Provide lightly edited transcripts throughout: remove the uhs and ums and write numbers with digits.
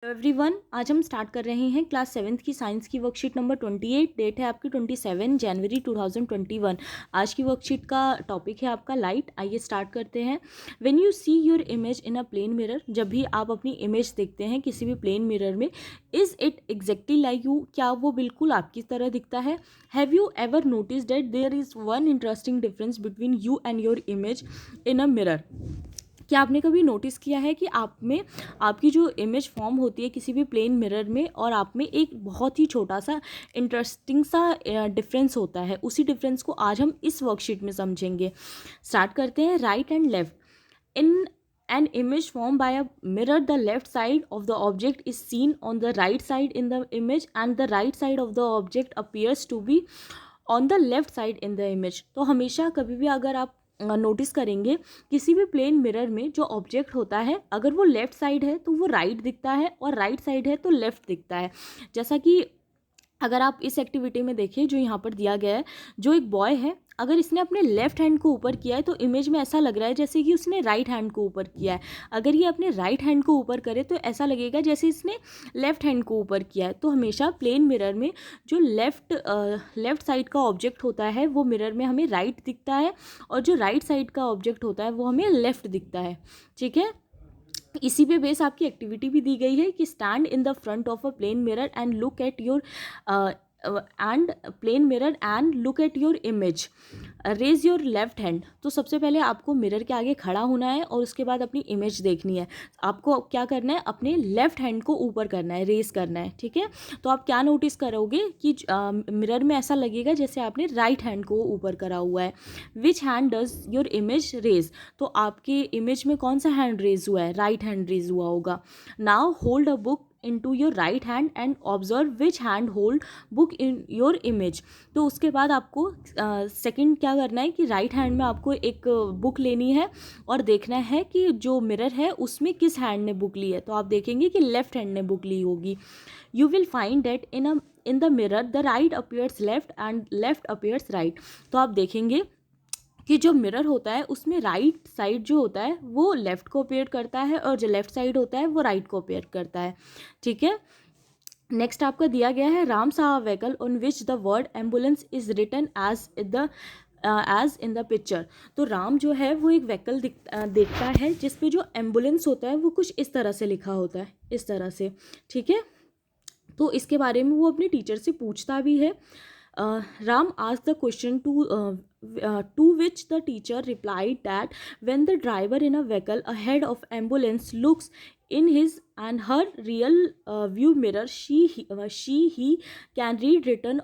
Everyone, आज हम start कर रहे हैं क्लास 7th की साइंस की वर्कशीट नंबर 28। डेट है आपकी 27 जनवरी 2021। आज की वर्कशीट का टॉपिक है आपका लाइट। आइए स्टार्ट करते हैं। When you see your image in a plane mirror, जब भी आप अपनी इमेज देखते हैं किसी भी प्लेन मिरर में, is it exactly like you, क्या वो बिल्कुल आपकी तरह दिखता है? Have you ever notice that there is one interesting difference between you and your image in a mirror? क्या आपने कभी नोटिस किया है कि आप में आपकी जो इमेज फॉर्म होती है किसी भी प्लेन मिरर में, और आप में एक बहुत ही छोटा सा इंटरेस्टिंग सा डिफरेंस होता है? उसी डिफरेंस को आज हम इस वर्कशीट में समझेंगे। स्टार्ट करते हैं। Right and left. In an image formed by a mirror, the left side of the object is seen on the right side in the image, and the right side of the object appears to be on the left side in the image. तो हमेशा कभी भी अगर आप notice करेंगे किसी भी plane mirror में जो ऑब्जेक्ट होता है, अगर वो लेफ्ट साइड है तो वो राइट दिखता है, और राइट साइड है तो लेफ्ट दिखता है। जैसा कि अगर आप इस एक्टिविटी में देखिए जो यहाँ पर दिया गया है, जो एक बॉय है, अगर इसने अपने लेफ्ट हैंड को ऊपर किया है तो इमेज में ऐसा लग रहा है जैसे कि उसने राइट हैंड को ऊपर किया है। अगर ये अपने राइट हैंड को ऊपर करे तो ऐसा लगेगा जैसे इसने लेफ्ट हैंड को ऊपर किया है। तो हमेशा प्लेन मिरर में जो लेफ्ट साइड का ऑब्जेक्ट होता है वो मिरर में हमें राइट दिखता है, और जो राइट साइड का ऑब्जेक्ट होता है वो हमें लेफ्ट दिखता है। ठीक है, इसी पे बेस आपकी एक्टिविटी भी दी गई है कि stand in the front of a plane mirror and look at your image, raise your left hand. तो सबसे पहले आपको मिरर के आगे खड़ा होना है और उसके बाद अपनी इमेज देखनी है। आपको क्या करना है, अपने लेफ्ट हैंड को ऊपर करना है, रेज करना है। ठीक है, तो आप क्या नोटिस करोगे कि मिरर में ऐसा लगेगा जैसे आपने राइट हैंड को ऊपर करा हुआ है। Which hand does your image raise? तो आपके इमेज में कौन सा हैंड रेज हुआ है? राइट हैंड रेज हुआ होगा। Now hold a book into your right hand and observe which hand hold book in your image। तो उसके बाद आपको सेकंड क्या करना है कि राइट हैंड में आपको एक बुक लेनी है और देखना है कि जो मिरर है उसमें किस हैंड ने बुक ली है। तो आप देखेंगे कि लेफ्ट हैंड ने बुक ली होगी। You will find that in the mirror the right appears left and left appears right. तो आप देखेंगे कि जो मिरर होता है उसमें राइट साइड जो होता है वो लेफ़्ट को अपेयर करता है, और जो लेफ़्ट साइड होता है वो राइट को अपेयर करता है। ठीक है, नेक्स्ट आपका दिया गया है राम सा vehicle on which the word ambulance is written as in the picture. तो राम जो है वो एक व्हीकल देखता है जिसपे जो एम्बुलेंस होता है वो कुछ इस तरह से लिखा होता है, इस तरह से। ठीक है, तो इसके बारे में वो अपने टीचर से पूछता भी है। Ram asked the question to which the teacher replied that when the driver in a vehicle ahead of ambulance looks in his and her real view mirror, he can read written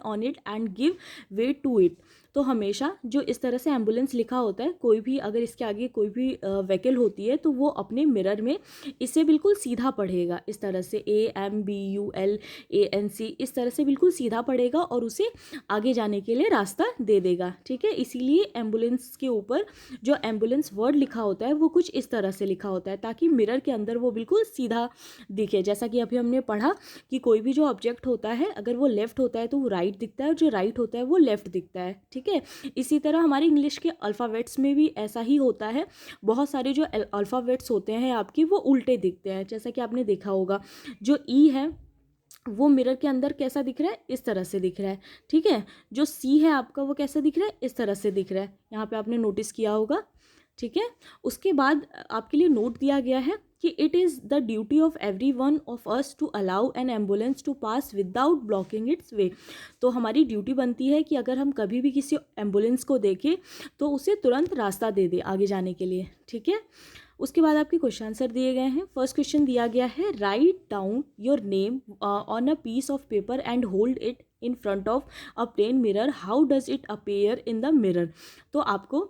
on it and give weight to it। तो हमेशा जो इस तरह से ambulance लिखा होता है, कोई भी अगर इसके आगे कोई भी व्हीकल होती है तो वो अपने मिरर में इसे बिल्कुल सीधा पढ़ेगा, इस तरह से AMBULANC, इस तरह से बिल्कुल सीधा पढ़ेगा और उसे आगे जाने के लिए रास्ता दे देगा। ठीक है, इसीलिए एम्बुलेंस के ऊपर जो एम्बुलेंस वर्ड लिखा होता है वो कुछ इस तरह से लिखा होता है ताकि मिरर के अंदर वो बिल्कुल सीधा दिखे। जैसा कि अभी हमने पढ़ा कि कोई भी जो ऑब्जेक्ट होता है अगर वो लेफ्ट होता है तो वो राइट दिखता है, और जो राइट होता है वो लेफ्ट दिखता है। ठीक है, इसी तरह हमारे इंग्लिश के अल्फ़ाबेट्स में भी ऐसा ही होता है। बहुत सारे जो अल्फ़ाबेट्स होते हैं आपके वो उल्टे दिखते हैं। जैसा कि आपने देखा होगा जो ई है वो मिरर के अंदर कैसा दिख रहा है, इस तरह से दिख रहा है। ठीक है, जो सी है आपका वो कैसा दिख रहा है, इस तरह से दिख रहा है। यहाँ पे आपने नोटिस किया होगा। ठीक है, उसके बाद आपके लिए नोट दिया गया है कि it is the duty of every one of us to allow an ambulance to pass without blocking its way. तो हमारी ड्यूटी बनती है कि अगर हम कभी भी किसी एम्बुलेंस को देखें तो उसे तुरंत रास्ता दे दें आगे जाने के लिए। ठीक है, उसके बाद आपके क्वेश्चन आंसर दिए गए हैं। फर्स्ट क्वेश्चन दिया गया है write down your name on a piece of paper and hold it in front of a plane mirror, how does it appear in the mirror. तो आपको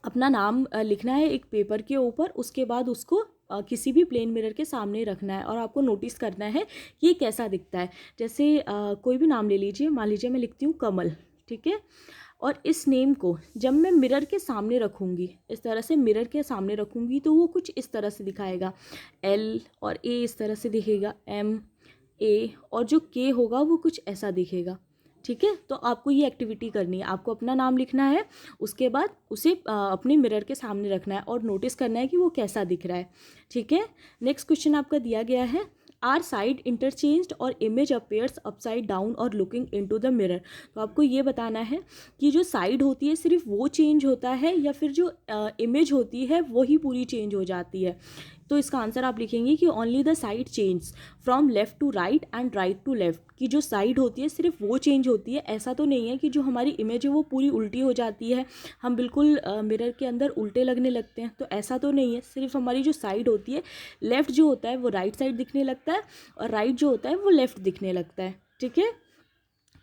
अपना नाम लिखना है एक पेपर के ऊपर, उसके बाद उसको किसी भी प्लेन मिरर के सामने रखना है और आपको नोटिस करना है कि ये कैसा दिखता है। जैसे कोई भी नाम ले लीजिए, मान लीजिए मैं लिखती हूँ कमल। ठीक है, और इस नेम को जब मैं मिरर के सामने रखूँगी, इस तरह से मिरर के सामने रखूँगी तो वो कुछ इस तरह से दिखाएगा। L और A इस तरह से दिखेगा, M A, और जो K होगा वो कुछ ऐसा दिखेगा। ठीक है। तो आपको ये एक्टिविटी करनी है, आपको अपना नाम लिखना है, उसके बाद उसे अपने मिरर के सामने रखना है और नोटिस करना है कि वो कैसा दिख रहा है। ठीक है। नेक्स्ट क्वेश्चन आपका दिया गया है, आर साइड इंटरचेंज्ड और इमेज अपीयर्स अपसाइड डाउन और लुकिंग इनटू द मिरर। तो आपको ये बताना है कि जो साइड होती है सिर्फ वो चेंज होता है या फिर जो इमेज होती है वही पूरी चेंज हो जाती है। तो इसका आंसर आप लिखेंगे कि only the side change from left to right and right to left, कि जो साइड होती है सिर्फ वो चेंज होती है। ऐसा तो नहीं है कि जो हमारी इमेज है वो पूरी उल्टी हो जाती है, हम बिल्कुल मिरर के अंदर उल्टे लगने लगते हैं, तो ऐसा तो नहीं है। सिर्फ हमारी जो साइड होती है, लेफ़्ट जो होता है वो राइट साइड दिखने लगता है और राइट जो होता है वो लेफ़्ट दिखने लगता है। ठीक है।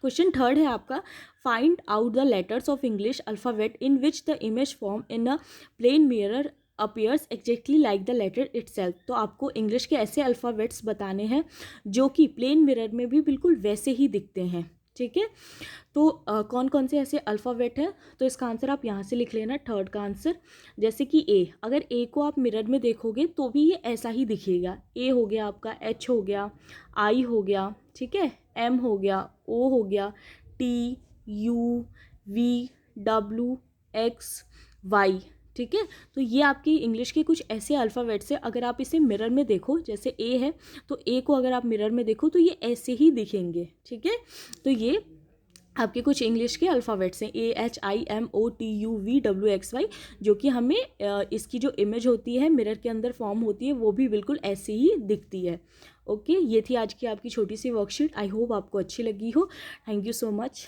क्वेश्चन थर्ड है आपका, find out the letters of English alphabet in which the image form in a plane mirror appears exactly like the letter itself. तो आपको इंग्लिश के ऐसे अल्फ़ाबेट्स बताने हैं जो कि प्लेन मिरर में भी बिल्कुल वैसे ही दिखते हैं। ठीक है। तो कौन कौन से ऐसे अल्फ़ाबेट हैं, तो इसका आंसर आप यहाँ से लिख लेना, थर्ड का आंसर। जैसे कि ए, अगर ए को आप मिरर में देखोगे तो भी ये ऐसा ही दिखेगा। ए हो गया आपका, एच हो गया, आई हो गया, ठीक है, एम हो गया, ओ हो गया, T, U, V, W, X, Y. ठीक है। तो ये आपकी इंग्लिश के कुछ ऐसे अल्फ़ाबेट्स हैं, अगर आप इसे मिरर में देखो, जैसे ए है तो ए को अगर आप मिरर में देखो तो ये ऐसे ही दिखेंगे। ठीक है। तो ये आपके कुछ इंग्लिश के अल्फ़ाबेट्स हैं, A, H, I, M, O, T, U, V, W, X, Y, जो कि हमें इसकी जो इमेज होती है मिरर के अंदर फॉर्म होती है वो भी बिल्कुल ऐसी ही दिखती है। ओके, ये थी आज की आपकी छोटी सी वर्कशीट। आई होप आपको अच्छी लगी हो। Thank you so much.